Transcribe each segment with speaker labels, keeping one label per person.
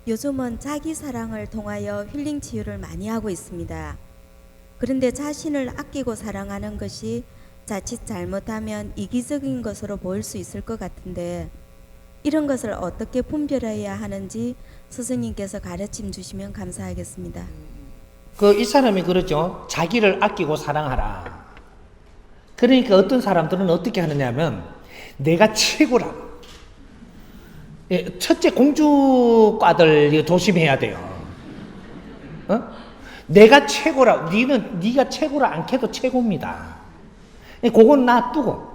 Speaker 1: 요즘은 자기 사랑을 통하여 힐링 치유를 많이 하고 있습니다. 그런데 자신을 아끼고 사랑하는 것이 자칫 잘못하면 이기적인 것으로 보일 수 있을 것 같은데 이런 것을 어떻게 분별해야 하는지 스승님께서 가르침 주시면 감사하겠습니다.
Speaker 2: 이 사람이 그러죠. 자기를 아끼고 사랑하라. 그러니까 어떤 사람들은 어떻게 하느냐면 내가 최고라. 예, 첫째 공주과들 이거 조심해야 돼요. 내가 최고라. 네가 최고라 않게도 최고입니다. 그건 놔두고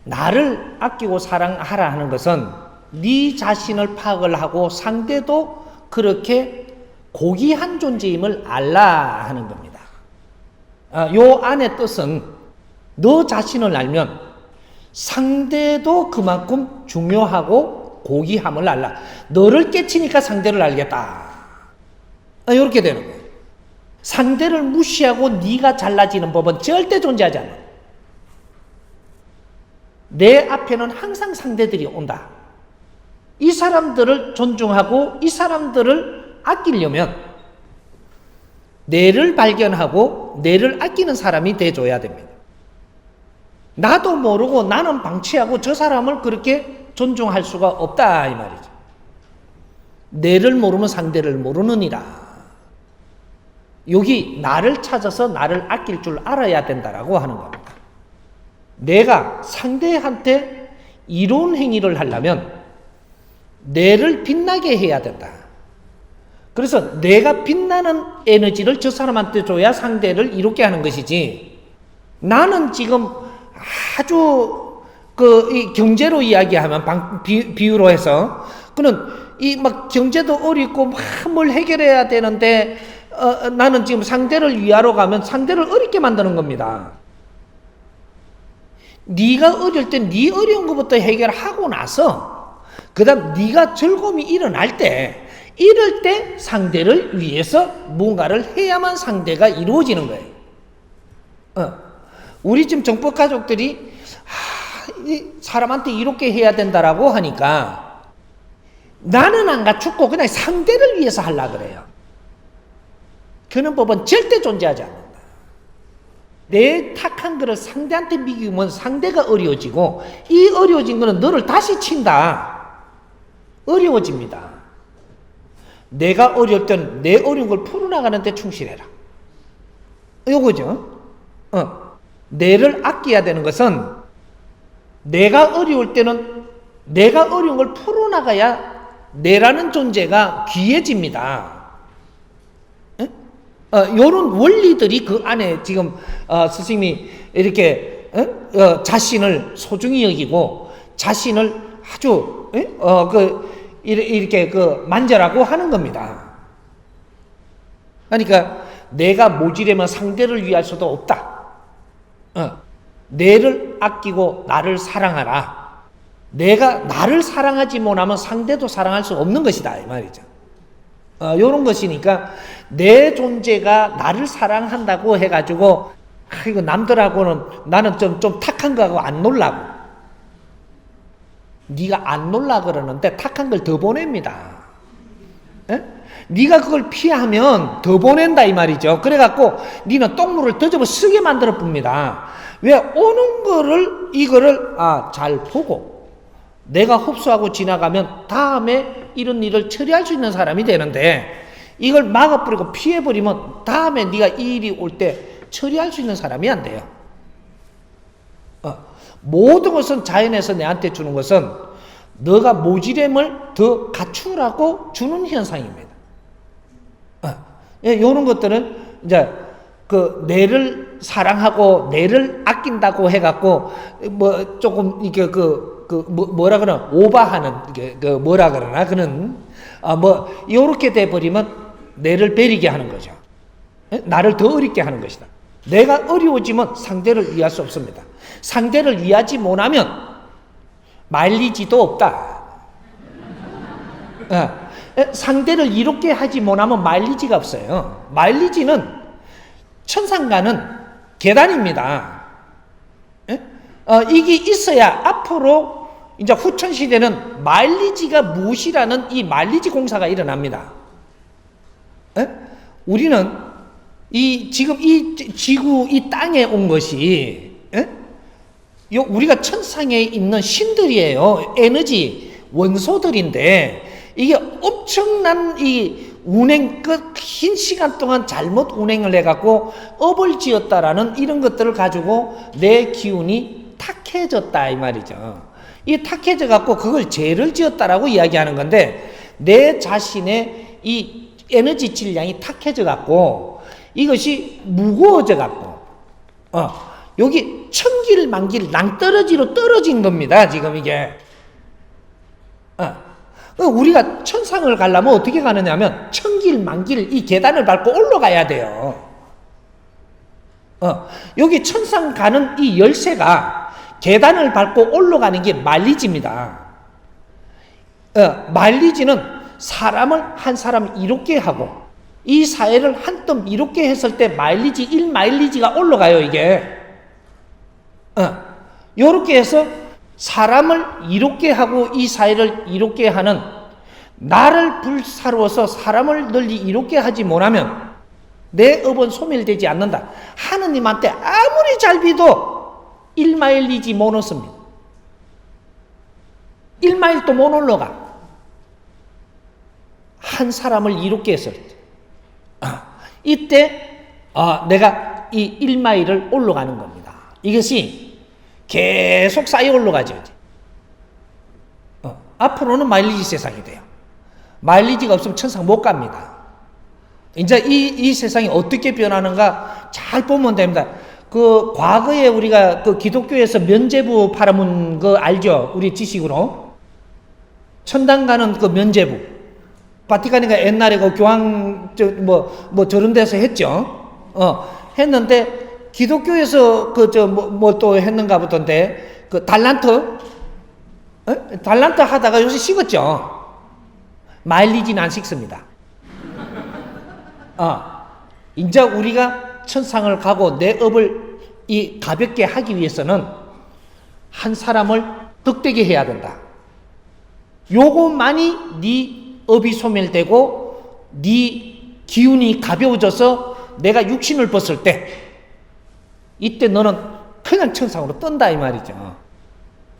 Speaker 2: 나를 아끼고 사랑하라 하는 것은 네 자신을 파악을 하고 상대도 그렇게 고귀한 존재임을 알라 하는 겁니다. 요 안의 뜻은 너 자신을 알면 상대도 그만큼 중요하고 고귀함을 알라. 너를 깨치니까 상대를 알겠다. 이렇게 되는 거예요. 상대를 무시하고 네가 잘나지는 법은 절대 존재하지 않아. 내 앞에는 항상 상대들이 온다. 이 사람들을 존중하고 이 사람들을 아끼려면 내를 발견하고 내를 아끼는 사람이 돼줘야 됩니다. 나도 모르고 나는 방치하고 저 사람을 그렇게 존중할 수가 없다 이 말이죠. 내를 모르면 상대를 모르느니라. 여기 나를 찾아서 나를 아낄 줄 알아야 된다라고 하는 겁니다. 내가 상대한테 이로운 행위를 하려면 내를 빛나게 해야 된다. 그래서 내가 빛나는 에너지를 저 사람한테 줘야 상대를 이롭게 하는 것이지, 나는 지금 아주 이 경제로 이야기하면 비유로 해서 그는 이 막 경제도 어렵고 막 뭘 해결해야 되는데 나는 지금 상대를 위하러 가면 상대를 어렵게 만드는 겁니다. 네가 어릴 때 네 어려운 것부터 해결하고 나서 그다음 네가 즐거움이 일어날 때 이럴 때 상대를 위해서 뭔가를 해야만 상대가 이루어지는 거예요. 우리 지금 정법 가족들이 사람한테 이렇게 해야 된다라고 하니까 나는 안 갖추고 그냥 상대를 위해서 하려고 그래요. 그런 법은 절대 존재하지 않는다. 내 탁한 거를 상대한테 미기면 상대가 어려워지고 이 어려워진 거는 너를 다시 친다. 어려워집니다. 내가 어려울 때는 내 어려운 걸 풀어나가는 데 충실해라. 요거죠. 내를 아껴야 되는 것은 내가 어려울 때는 내가 어려운 걸 풀어나가야 내라는 존재가 귀해집니다. 요런 원리들이 그 안에 지금 스승님이 이렇게 자신을 소중히 여기고 자신을 아주 이렇게 만져라고 하는 겁니다. 그러니까 내가 모지려면 상대를 위할 수도 없다. 내를 아끼고 나를 사랑하라. 내가 나를 사랑하지 못하면 상대도 사랑할 수 없는 것이다 이 말이죠. 요런 것이니까 내 존재가 나를 사랑한다고 해가지고 이거 남들하고는 나는 좀 탁한 거하고 안 놀라고, 네가 안 놀라 그러는데 탁한 걸 더 보냅니다. 네가 그걸 피하면 더 보낸다 이 말이죠. 그래갖고 네는 똥물을 더 접어 쓰게 만들어 봅니다. 왜? 오는 거를 이거를 잘 보고 내가 흡수하고 지나가면 다음에 이런 일을 처리할 수 있는 사람이 되는데 이걸 막아버리고 피해버리면 다음에 네가 이 일이 올 때 처리할 수 있는 사람이 안 돼요. 모든 것은 자연에서 내한테 주는 것은 너가 모지됨을 더 갖추라고 주는 현상입니다. 이런 것들은 이제 내를 사랑하고 내를 아낀다고 해갖고 뭐 조금 이게 뭐라 그러나 오바하는 뭐라 그러나 그는 요렇게 돼버리면 내를 베리게 하는 거죠. 나를 더 어렵게 하는 것이다. 내가 어려워지면 상대를 위할 수 없습니다. 상대를 위하지 못하면 마일리지도 없다. 상대를 이롭게 하지 못하면 마일리지가 없어요. 마일리지는 천상 가는 계단입니다. 이게 있어야 앞으로 이제 후천 시대는 마일리지가 무엇이라는 이 마일리지 공사가 일어납니다. 에? 우리는 지금 이 지구, 이 땅에 온 것이, 에? 우리가 천상에 있는 신들이에요. 에너지, 원소들인데, 이게 엄청난 이 운행, 긴 시간 동안 잘못 운행을 해갖고 업을 지었다라는 이런 것들을 가지고 내 기운이 탁해졌다, 이 말이죠. 이 탁해져 갖고 그걸 죄를 지었다라고 이야기하는 건데, 내 자신의 이 에너지 질량이 탁해져 갖고 이것이 무거워져 갖고 여기 천길만길 낭떠러지로 떨어진 겁니다. 지금 이게 우리가 천상을 가려면 어떻게 가느냐면 천길만길 이 계단을 밟고 올라가야 돼요. 여기 천상 가는 이 열쇠가 계단을 밟고 올라가는 게 마일리지입니다. 마일리지는 사람을 한 사람 이롭게 하고 이 사회를 한뜸 이롭게 했을 때 마일리지 1마일리지가 올라가요. 이게 요렇게 해서 사람을 이롭게 하고 이 사회를 이롭게 하는, 나를 불사루어서 사람을 널리 이롭게 하지 못하면 내 업은 소멸되지 않는다. 하느님한테 아무리 잘 비도 1마일리지 못 얻습니다. 1마일도 못 올라가. 한 사람을 이롭게 했을 때 이때 내가 이 1마일을 올라가는 겁니다. 이것이 계속 쌓여 올라가죠. 앞으로는 마일리지 세상이 돼요. 마일리지가 없으면 천상 못 갑니다. 이제 이 세상이 어떻게 변하는가 잘 보면 됩니다. 그 과거에 우리가 그 기독교에서 면죄부 팔아문 거 알죠? 우리 지식으로 천당 가는 그 면죄부. 바티칸이가 옛날에 그 교황 뭐 저런 데서 했죠. 했는데 기독교에서 뭐 또 했는가 보던데 그 달란트 달란트 하다가 요새 식었죠. 마일리지는 안 식습니다. 이제 우리가 천상을 가고 내 업을 이 가볍게 하기 위해서는 한 사람을 덕되게 해야 된다. 요것만이 네 업이 소멸되고 네 기운이 가벼워져서 내가 육신을 벗을 때 이때 너는 그냥 천상으로 뜬다 이 말이죠.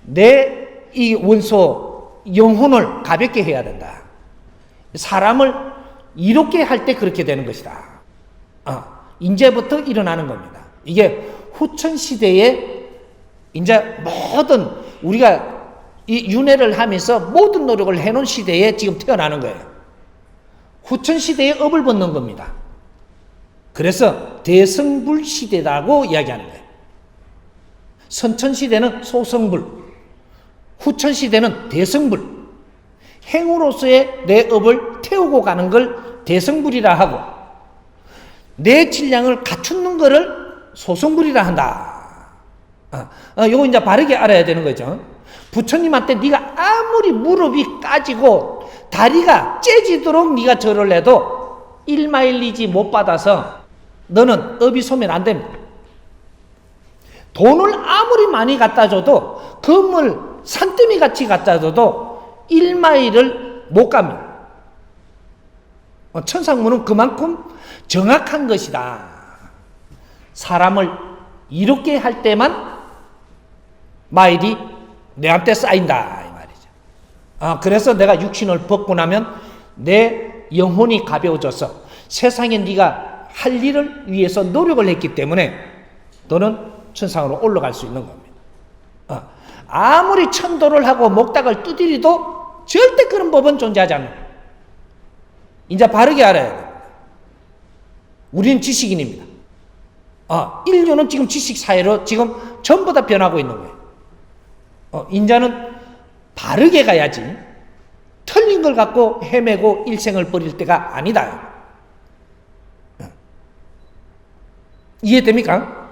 Speaker 2: 내 이 원소 영혼을 가볍게 해야 된다. 사람을 이롭게 할 때 그렇게 되는 것이다. 이제부터 일어나는 겁니다. 이게 후천 시대에 이제 모든 우리가 이 윤회를 하면서 모든 노력을 해놓은 시대에 지금 태어나는 거예요. 후천 시대에 업을 벗는 겁니다. 그래서 대성불 시대라고 이야기하는 거예요. 선천 시대는 소성불, 후천 시대는 대성불. 행으로서의 내 업을 태우고 가는 걸 대성불이라 하고, 내 질량을 갖추는 거를 소성불이라 한다. 요거 이제 바르게 알아야 되는 거죠. 부처님한테 네가 아무리 무릎이 까지고 다리가 째지도록 네가 절을 해도 1마일리지 못 받아서 너는 업이 소멸 안 됩니다. 돈을 아무리 많이 갖다 줘도, 금을 산더미 같이 갖다 줘도 1마일을 못 갑니다. 천상문은 그만큼 정확한 것이다. 사람을 이롭게 할 때만 마일이 내한테 쌓인다 이 말이죠. 그래서 내가 육신을 벗고 나면 내 영혼이 가벼워져서 세상에 네가 할 일을 위해서 노력을 했기 때문에 너는 천상으로 올라갈 수 있는 겁니다. 아무리 천도를 하고 목닥을 두드리도 절대 그런 법은 존재하지 않는 거예요. 이제 바르게 알아야 돼요. 우리는 지식인입니다. 인류는 지금 지식 사회로 지금 전부 다 변하고 있는 거예요. 인자는 바르게 가야지 틀린 걸 갖고 헤매고 일생을 버릴 때가 아니다. 이해됩니까?